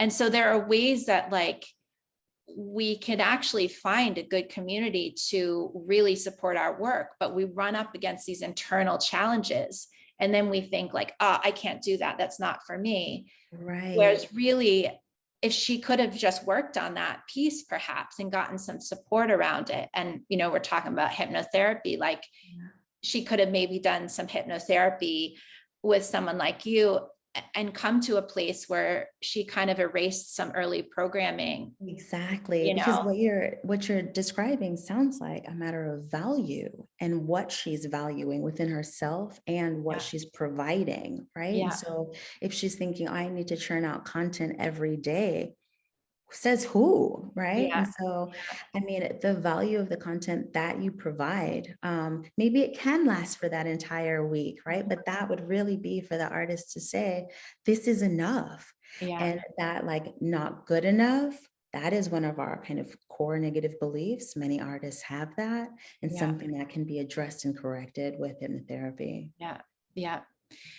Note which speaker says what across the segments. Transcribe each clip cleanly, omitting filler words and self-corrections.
Speaker 1: And so there are ways that like we can actually find a good community to really support our work, but we run up against these internal challenges. And then we think like, oh, I can't do that. That's not for me.
Speaker 2: Right.
Speaker 1: Whereas really, if she could have just worked on that piece perhaps and gotten some support around it. And, we're talking about hypnotherapy, like
Speaker 2: Yeah.
Speaker 1: she could have maybe done some hypnotherapy with someone like you and come to a place where she kind of erased some early programming,
Speaker 2: Exactly,
Speaker 1: you
Speaker 2: because
Speaker 1: know?
Speaker 2: what you're describing sounds like a matter of value and what she's valuing within herself and what
Speaker 1: Yeah.
Speaker 2: she's providing, right? And
Speaker 1: Yeah.
Speaker 2: so if she's thinking, I need to churn out content every day, says who, right?
Speaker 1: Yeah.
Speaker 2: And so,
Speaker 1: Yeah.
Speaker 2: I mean, the value of the content that you provide, maybe it can last for that entire week, right? But that would really be for the artist to say, this is enough.
Speaker 1: Yeah.
Speaker 2: And that, like, not good enough, that is one of our kind of core negative beliefs. Many artists have that, and
Speaker 1: Yeah.
Speaker 2: something that can be addressed and corrected with hypnotherapy.
Speaker 1: Yeah. Yeah.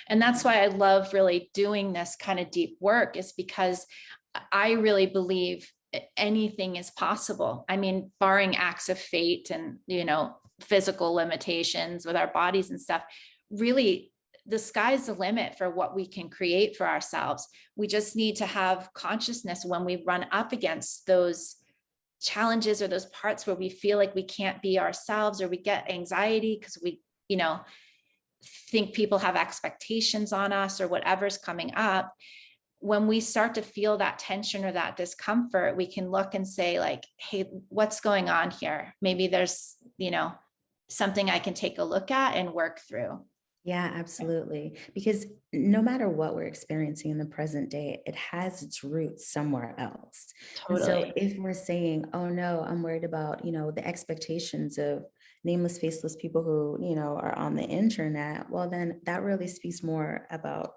Speaker 1: And that's why I love really doing this kind of deep work, is because I really believe anything is possible. I mean, barring acts of fate and, physical limitations with our bodies and stuff, really the sky's the limit for what we can create for ourselves. We just need to have consciousness when we run up against those challenges or those parts where we feel like we can't be ourselves, or we get anxiety because we, you know, think people have expectations on us or whatever's coming up. When we start to feel that tension or that discomfort, we can look and say like, hey, what's going on here? Maybe there's, something I can take a look at and work through.
Speaker 2: Yeah, absolutely. Because no matter what we're experiencing in the present day, it has its roots somewhere else. And so
Speaker 1: Totally.
Speaker 2: if we're saying, oh no, I'm worried about, the expectations of nameless, faceless people who, are on the internet, well, then that really speaks more about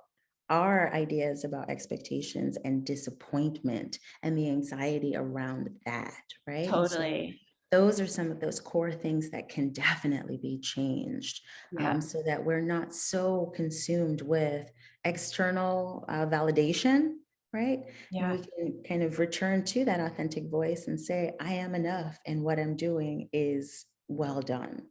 Speaker 2: our ideas about expectations and disappointment and the anxiety around that, right? And so
Speaker 1: Totally.
Speaker 2: those are some of those core things that can definitely be changed,
Speaker 1: Yeah.
Speaker 2: so that we're not so consumed with external validation, right? And
Speaker 1: Yeah.
Speaker 2: we can kind of return to that authentic voice and say, I am enough, and what I'm doing is well done.